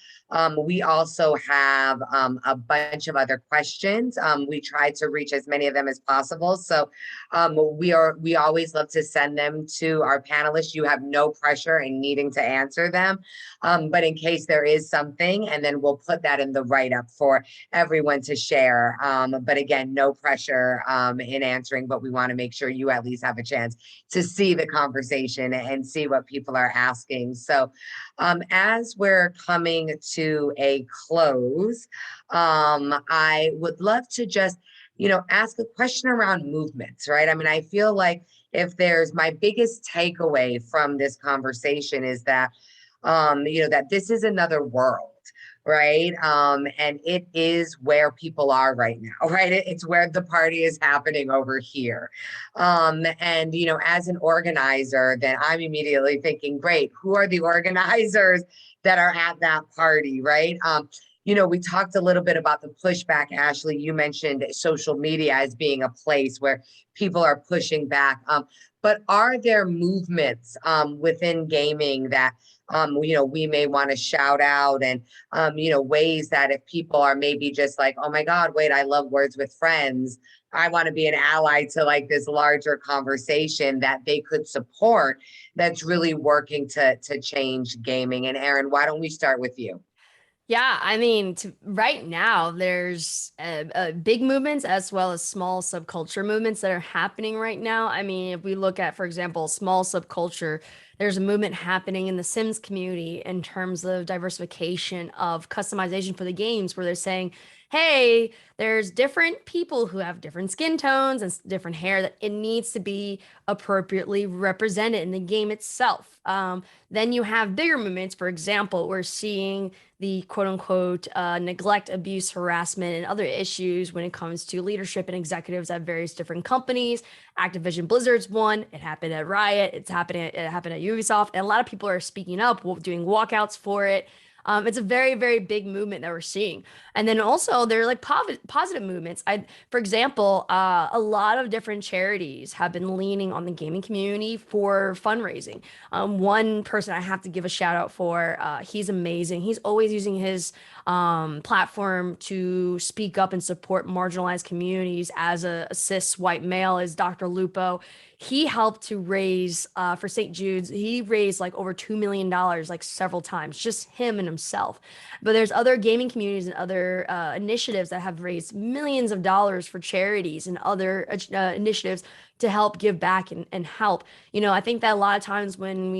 We also have a bunch of other questions. We try to reach as many of them as possible. So we always love to send them to our panelists. You have no pressure in needing to answer them. But in case there is something, and then we'll put that in the write-up for everyone to share. But again, no pressure in answering, but we want to make sure you at least have a chance to see the conversation and see what people are asking. So as we're coming to a close, I would love to just, ask a question around movements, right? I mean, I feel like if there's my biggest takeaway from this conversation is that, that this is another world. Right. And it is where people are right now, right? It's where the party is happening over here. And, as an organizer, then I'm immediately thinking, great, who are the organizers that are at that party, right? We talked a little bit about the pushback, Ashley. You mentioned social media as being a place where people are pushing back. But are there movements within gaming that we may want to shout out, and ways that if people are maybe just like, oh my God, wait, I love Words with Friends, I want to be an ally to like this larger conversation that they could support that's really working to change gaming. And Erin, why don't we start with you? Yeah, I mean, right now, there's big movements as well as small subculture movements that are happening right now. I mean, if we look at, for example, small subculture, there's a movement happening in the Sims community in terms of diversification of customization for the games, where they're saying, hey, there's different people who have different skin tones and different hair, that it needs to be appropriately represented in the game itself. Then you have bigger movements. For example, we're seeing the quote unquote neglect, abuse, harassment, and other issues when it comes to leadership and executives at various different companies. Activision Blizzard's one. It happened at Riot. It happened at Ubisoft, and a lot of people are speaking up, doing walkouts for it. It's a very, very big movement that we're seeing. And then also there are like positive movements. For example, a lot of different charities have been leaning on the gaming community for fundraising. One person I have to give a shout out for, he's amazing. He's always using his platform to speak up and support marginalized communities. As a cis white male, is Dr. Lupo. He helped to raise for St. Jude's. He raised like over $2 million, like several times, just him and himself. But there's other gaming communities and other initiatives that have raised millions of dollars for charities and other initiatives to help give back and help. I think that a lot of times when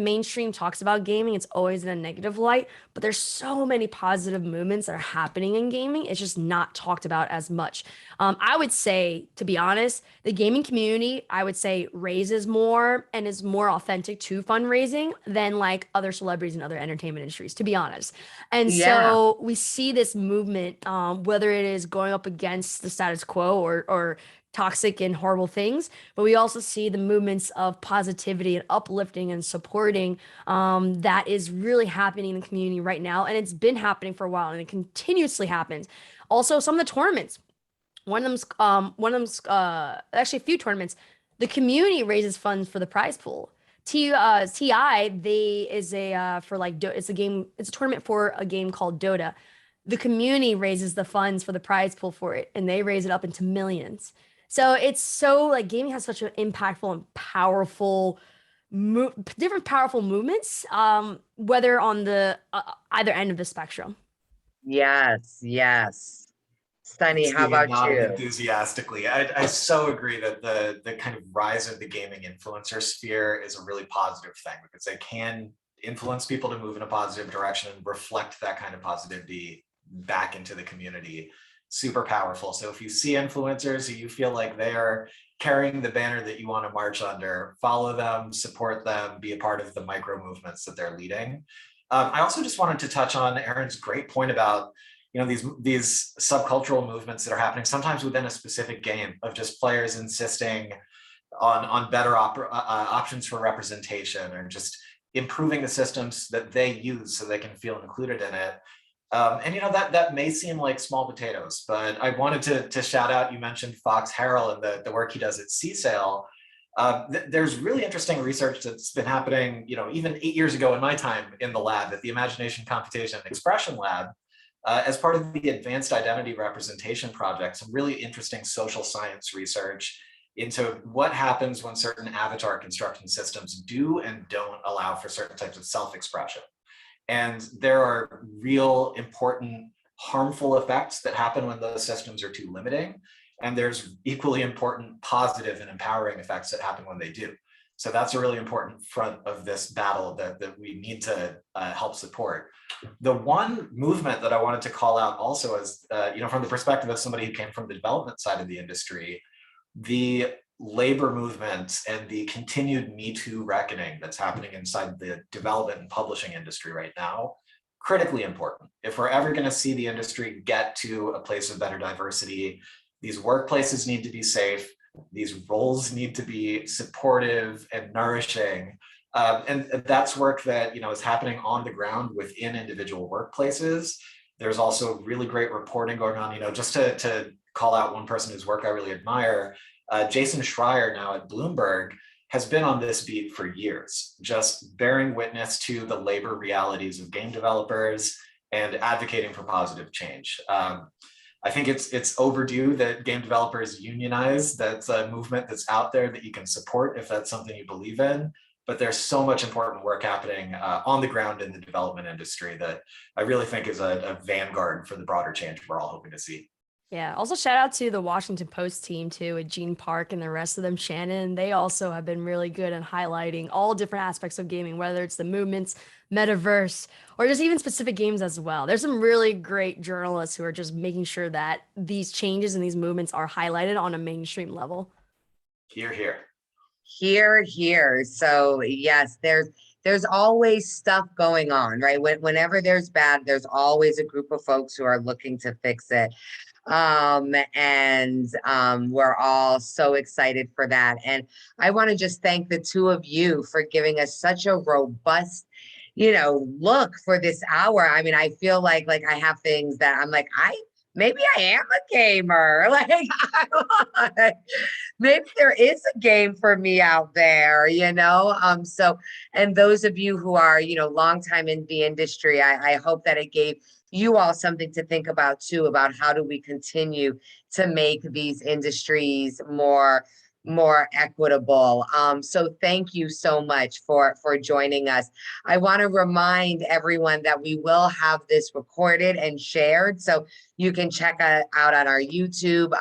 mainstream talks about gaming, it's always in a negative light, but there's so many positive movements that are happening in gaming. It's just not talked about as much. I would say, to be honest, the gaming community, I would say, raises more and is more authentic to fundraising than like other celebrities and other entertainment industries, to be honest. And Yeah. so we see this movement, whether it is going up against the status quo or toxic and horrible things, but we also see the movements of positivity and uplifting and supporting that is really happening in the community right now. And it's been happening for a while, and it continuously happens. Also, some of the tournaments, actually a few tournaments, the community raises funds for the prize pool. TI, they is a for like it's a game, it's a tournament for a game called Dota. The community raises the funds for the prize pool for it, and they raise it up into millions. So it's so like gaming has such an impactful and powerful different powerful movements, whether on the either end of the spectrum. Yes, yes. Sonny, how Stephen about nodding you? enthusiastically. I so agree that the kind of rise of the gaming influencer sphere is a really positive thing, because they can influence people to move in a positive direction and reflect that kind of positivity back into the community. Super powerful. So if you see influencers who you feel like they are carrying the banner that you want to march under, follow them, support them, be a part of the micro movements that they're leading. I also just wanted to touch on Erin's great point about these subcultural movements that are happening sometimes within a specific game of just players insisting on better options for representation, or just improving the systems that they use so they can feel included in it. And that may seem like small potatoes, but I wanted to shout out, you mentioned Fox Harrell and the work he does at CSAIL. There's really interesting research that's been happening, even 8 years ago in my time in the lab at the Imagination, Computation, and Expression Lab, as part of the Advanced Identity Representation Project, some really interesting social science research into what happens when certain avatar construction systems do and don't allow for certain types of self-expression. And there are real important harmful effects that happen when those systems are too limiting. And there's equally important positive and empowering effects that happen when they do. So that's a really important front of this battle that we need to help support. The one movement that I wanted to call out also is, from the perspective of somebody who came from the development side of the industry, the labor movement and the continued Me Too reckoning that's happening inside the development and publishing industry right now, critically important. If we're ever going to see the industry get to a place of better diversity, these workplaces need to be safe, these roles need to be supportive and nourishing. And that's work that is happening on the ground within individual workplaces. There's also really great reporting going on, just to call out one person whose work I really admire. Jason Schreier, now at Bloomberg, has been on this beat for years, just bearing witness to the labor realities of game developers and advocating for positive change. I think it's overdue that game developers unionize. That's a movement that's out there that you can support if that's something you believe in. But there's so much important work happening on the ground in the development industry that I really think is a vanguard for the broader change we're all hoping to see. Yeah. Also, shout out to the Washington Post team too, with Gene Park and the rest of them. Shannon, they also have been really good at highlighting all different aspects of gaming, whether it's the movements, metaverse, or just even specific games as well. There's some really great journalists who are just making sure that these changes and these movements are highlighted on a mainstream level. Hear, hear. Hear, hear. So yes, there's always stuff going on, right? Whenever there's bad, there's always a group of folks who are looking to fix it. We're all so excited for that. And I want to just thank the two of you for giving us such a robust, look for this hour. I mean, I feel like I have things that I'm like, maybe I am a gamer. Maybe there is a game for me out there, So, and those of you who are, long time in the industry, I hope that it gave you all something to think about too, about how do we continue to make these industries more equitable. So thank you so much for joining us. I want to remind everyone that we will have this recorded and shared, so you can check out on our YouTube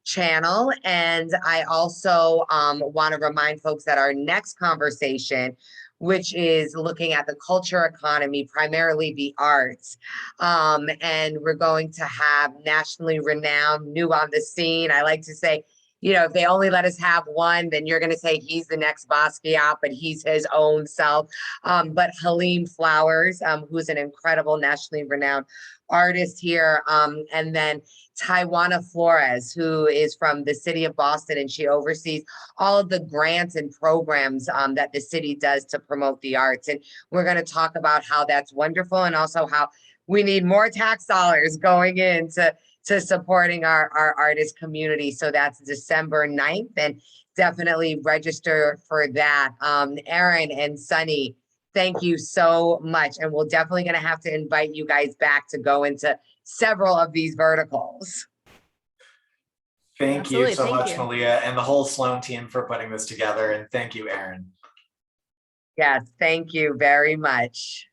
channel. And I also want to remind folks that our next conversation, which is looking at the culture economy, primarily the arts. And we're going to have nationally renowned, new on the scene. I like to say, if they only let us have one, then you're going to say he's the next Basquiat, but he's his own self. But Halim Flowers, who's an incredible nationally renowned artist here. And then Taiwana Flores, who is from the city of Boston, and she oversees all of the grants and programs that the city does to promote the arts. And we're going to talk about how that's wonderful, and also how we need more tax dollars going into supporting our artist community. So that's December 9th, and definitely register for that. Erin and Sonny, thank you so much. And we're definitely going to have to invite you guys back to go into several of these verticals. Thank you so much, Malia, and the whole Sloan team for putting this together. And thank you, Erin. Yes, thank you very much.